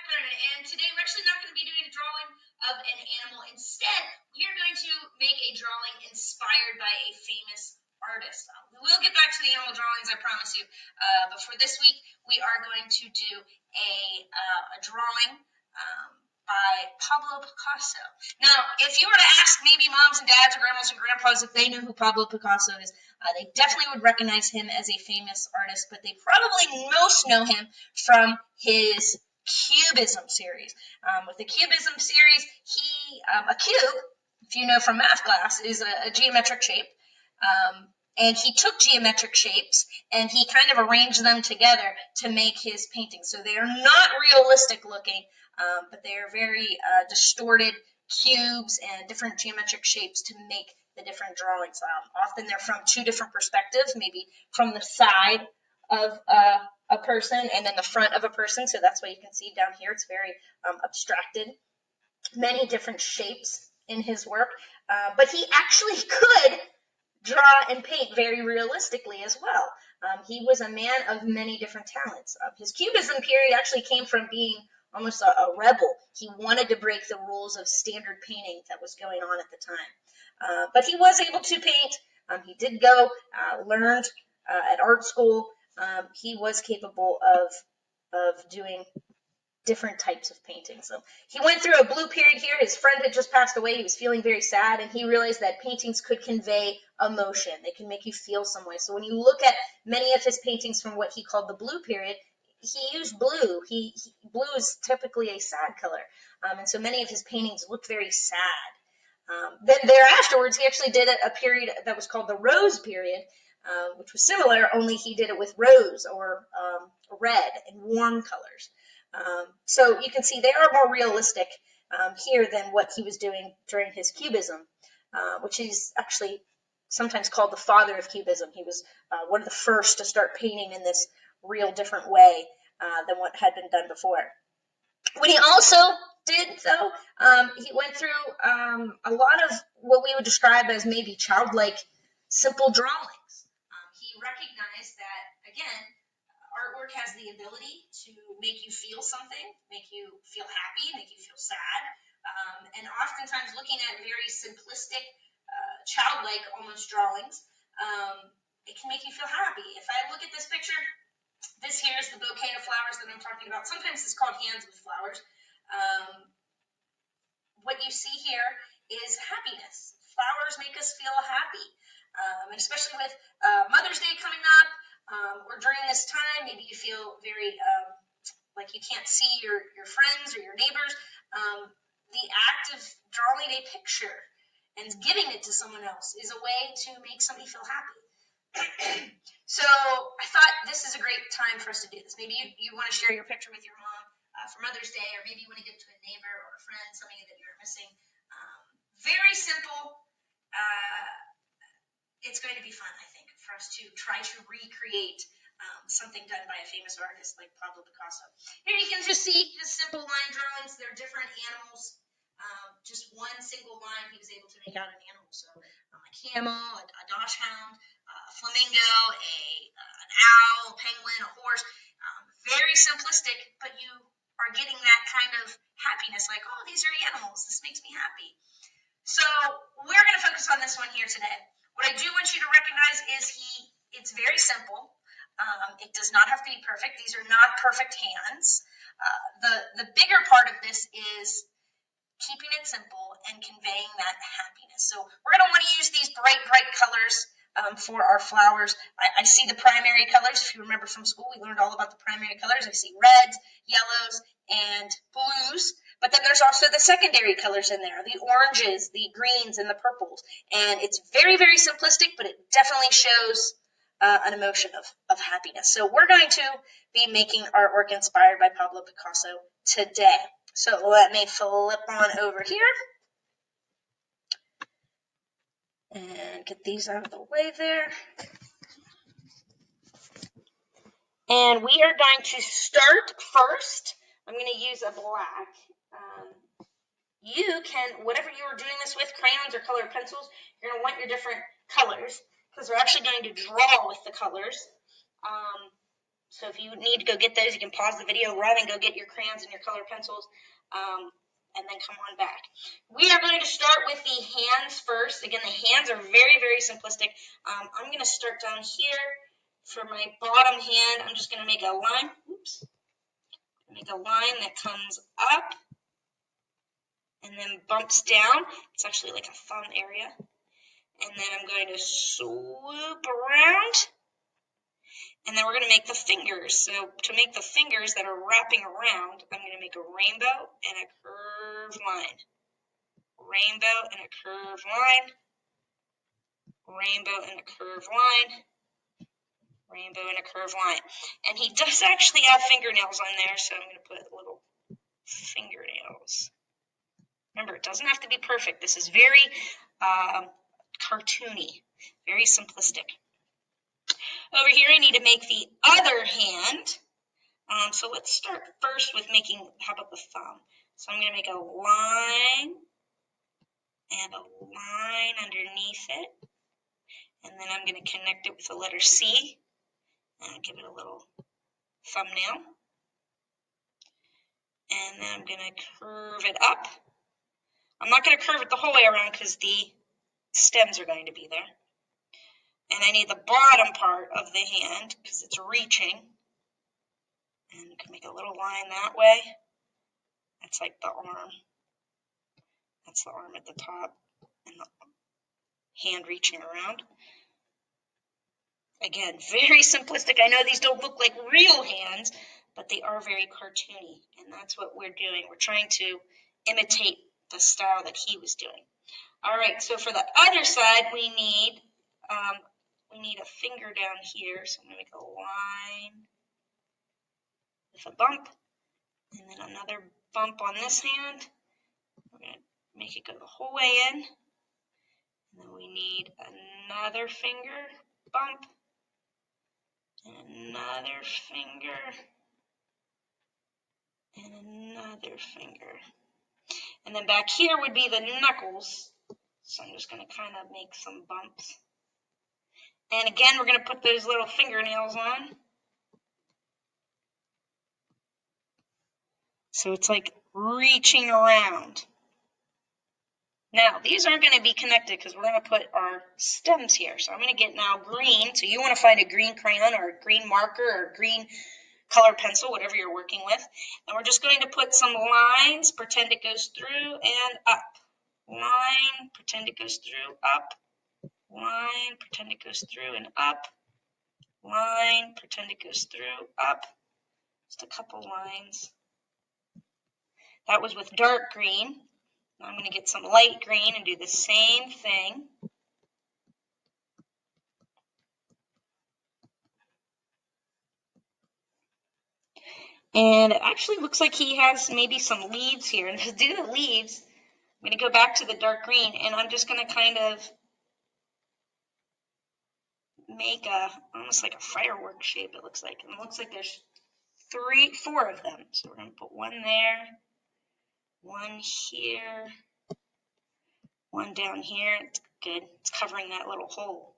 And today we're actually not going to be doing a drawing of an animal. Instead, we are going to make a drawing inspired by a famous artist. We will get back to the animal drawings, I promise you. But for this week, we are going to do a drawing by Pablo Picasso. Now, if you were to ask maybe moms and dads or grandmas and grandpas if they know who Pablo Picasso is, they definitely would recognize him as a famous artist, but they probably most know him from his Cubism series. With the Cubism series, a cube, if you know from math class, is a geometric shape. And he took geometric shapes and he kind of arranged them together to make his paintings. So they are not realistic looking, but they are very distorted cubes and different geometric shapes to make the different drawings. Often they're from two different perspectives, maybe from the side of a person and then the front of a person. So that's why you can see down here it's very abstracted. Many different shapes in his work, but he actually could draw and paint very realistically as well. He was a man of many different talents. His Cubism period actually came from being almost a rebel. He wanted to break the rules of standard painting that was going on at the time. But he was able to paint. He did go, learned at art school. He was capable of doing different types of painting. So he went through a blue period here. His friend had just passed away. He was feeling very sad, and he realized that paintings could convey emotion. They can make you feel some way. So when you look at many of his paintings from what he called the blue period, he used blue. Blue is typically a sad color, and so many of his paintings look very sad. Then afterwards, he actually did a period that was called the rose period, which was similar, only he did it with rose or red and warm colors. So you can see they are more realistic here than what he was doing during his Cubism, which is actually sometimes called the father of Cubism. He was one of the first to start painting in this real different way than what had been done before. What he also did, though, he went through a lot of what we would describe as maybe childlike, simple drawings. He recognized that, again, artwork has the ability to make you feel something, make you feel happy, make you feel sad, and oftentimes looking at very simplistic, childlike almost drawings, it can make you feel happy. If I look at this picture, this here is the bouquet of flowers that I'm talking about. Sometimes it's called hands with flowers. What you see here is happiness. Flowers make us feel happy, and especially with Mother's Day coming up, or during this time, maybe you feel very like you can't see your friends or your neighbors. The act of drawing a picture and giving it to someone else is a way to make somebody feel happy. So I thought this is a great time for us to do this. Maybe you want to share your picture with your mom for Mother's Day, or maybe you want to give it to a neighbor or a friend, somebody that you're missing. Very simple. It's going to be fun, I think, for us to try to recreate something done by a famous artist like Pablo Picasso. Here you can just see his simple line drawings. They're different animals. Just one single line, he was able to make out an animal. So a camel, a dachshund, a flamingo, an owl, a penguin, a horse. Very simplistic, but you are getting that kind of happiness, like, oh, these are animals. This makes me happy. So we're going to focus on this one here today. What I do want you to recognize is it's very simple. It does not have to be perfect. These are not perfect hands. The bigger part of this is keeping it simple and conveying that happiness. So we're going to want to use these bright colors for our flowers. I see the primary colors. If you remember from school, we learned all about the primary colors. I see reds, yellows, and blues. But then there's also the secondary colors in there, the oranges, the greens, and the purples. And it's very, very simplistic, but it definitely shows an emotion of happiness. So we're going to be making artwork inspired by Pablo Picasso today. So let me flip on over here and get these out of the way there. And we are going to start first. I'm going to use a black. You can, whatever you are doing this with, crayons or colored pencils, you're going to want your different colors because we're actually going to draw with the colors. So if you need to go get those, you can pause the video, run and go get your crayons and your color pencils, and then come on back. We are going to start with the hands first. Again, the hands are very, very simplistic. I'm going to start down here. For my bottom hand, I'm just going to make a line. Oops. Make a line that comes up and then bumps down. It's actually like a thumb area. And then I'm going to swoop around. And then we're going to make the fingers. So to make the fingers that are wrapping around, I'm going to make a rainbow and a curved line. Rainbow and a curved line. Rainbow and a curved line. Rainbow and a curved line. And he does actually have fingernails on there, so I'm going to put little fingernails. Remember, it doesn't have to be perfect. This is very cartoony, very simplistic. Over here, I need to make the other hand. So let's start first with making, how about the thumb? So I'm going to make a line and a line underneath it. And then I'm going to connect it with the letter C. And give it a little thumbnail. And then I'm going to curve it up. I'm not going to curve it the whole way around because the stems are going to be there. And I need the bottom part of the hand because it's reaching. And you can make a little line that way. That's like the arm. That's the arm at the top and the hand reaching around. Again, very simplistic. I know these don't look like real hands, but they are very cartoony. And that's what we're doing. We're trying to imitate the style that he was doing. All right, so for the other side, we need a finger down here. So I'm going to make a line with a bump, and then another bump on this hand. We're going to make it go the whole way in. And then we need another finger bump, and another finger, and another finger. And then back here would be the knuckles. So I'm just going to kind of make some bumps. And again, we're going to put those little fingernails on. So it's like reaching around. Now, these aren't going to be connected because we're going to put our stems here. So I'm going to get now green. So you want to find a green crayon or a green marker or a green color pencil, whatever you're working with. And we're just going to put some lines, pretend it goes through and up. Line, pretend it goes through, up. Line, pretend it goes through and up. Line, pretend it goes through, up. Just a couple lines. That was with dark green. Now I'm going to get some light green and do the same thing. And it actually looks like he has maybe some leaves here. And to do the leaves, I'm going to go back to the dark green, and I'm just going to kind of make almost like a firework shape, it looks like. And it looks like there's 4 of them. So we're going to put one there, one here, one down here. It's good. It's covering that little hole.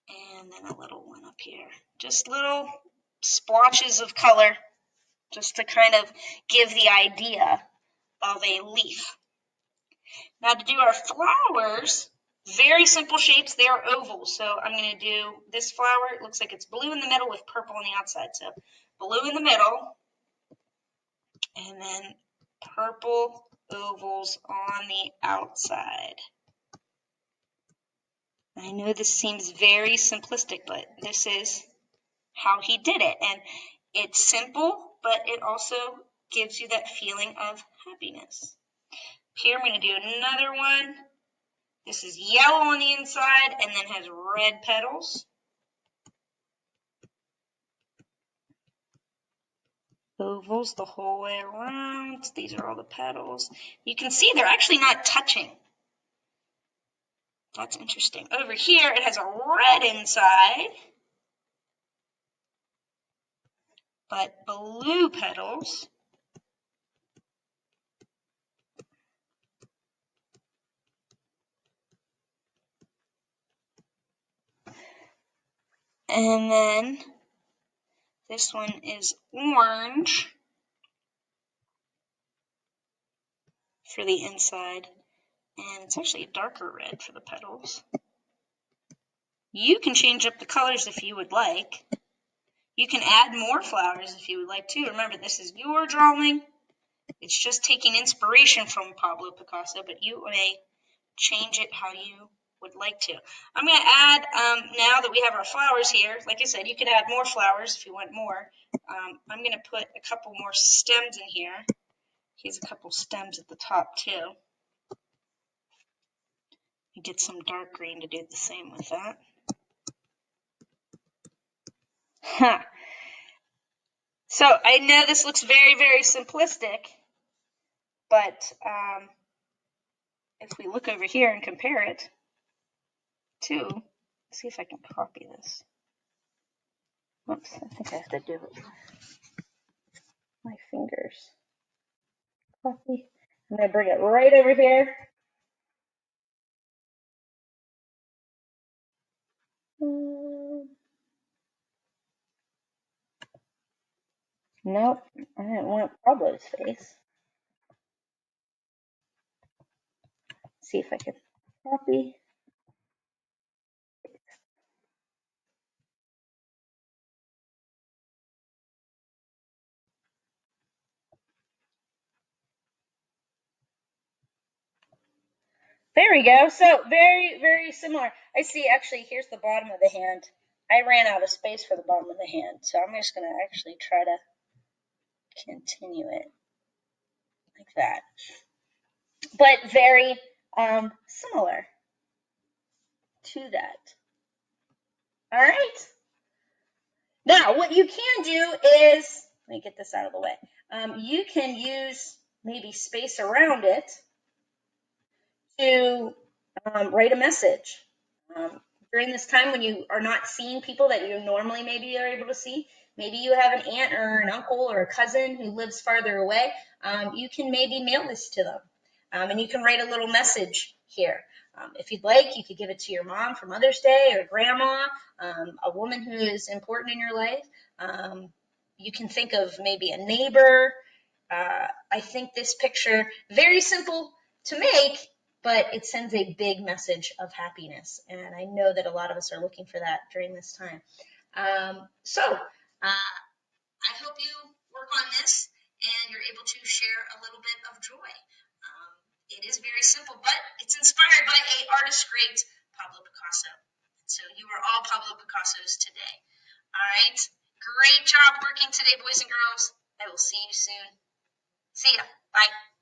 And then a little one up here. Just little splotches of color just to kind of give the idea of a leaf. Now to do our flowers, very simple shapes. They are ovals. So I'm going to do this flower. It looks like it's blue in the middle with purple on the outside. So blue in the middle and then purple ovals on the outside. I know this seems very simplistic, but this is how he did it. And it's simple, but it also gives you that feeling of happiness. Here I'm going to do another one. This is yellow on the inside and then has red petals. Ovals the whole way around. These are all the petals. You can see they're actually not touching. That's interesting. Over here it has a red inside, but blue petals. And then This one is orange for the inside, and it's actually a darker red for the petals. You can change up the colors if you would like. You can add more flowers if you would like to. Remember, this is your drawing. It's just taking inspiration from Pablo Picasso, but you may change it how you would like to. I'm going to add, now that we have our flowers here, like I said, you could add more flowers if you want more. I'm going to put a couple more stems in here. Here's a couple stems at the top too. You get some dark green to do the same with that. So I know this looks very, very simplistic, but if we look over here and compare it to, let's see if I can copy this. Whoops, I think I have to do it with my fingers. Copy. I'm going to bring it right over here. Nope, I didn't want Pablo's face. See if I can copy. There we go. So very, very similar. I see, actually, here's the bottom of the hand. I ran out of space for the bottom of the hand, so I'm just going to actually try to continue it like that. But very similar to that. All right. Now, what you can do is, let me get this out of the way. You can use maybe space around it to write a message. During this time when you are not seeing people that you normally maybe are able to see, maybe you have an aunt or an uncle or a cousin who lives farther away, you can maybe mail this to them. And you can write a little message here. If you'd like, you could give it to your mom for Mother's Day, or grandma, a woman who is important in your life. You can think of maybe a neighbor. I think this picture, very simple to make, but it sends a big message of happiness. And I know that a lot of us are looking for that during this time. So I hope you work on this and you're able to share a little bit of joy. It is very simple, but it's inspired by an artist great, Pablo Picasso. So you are all Pablo Picassos today. All right. Great job working today, boys and girls. I will see you soon. See ya. Bye.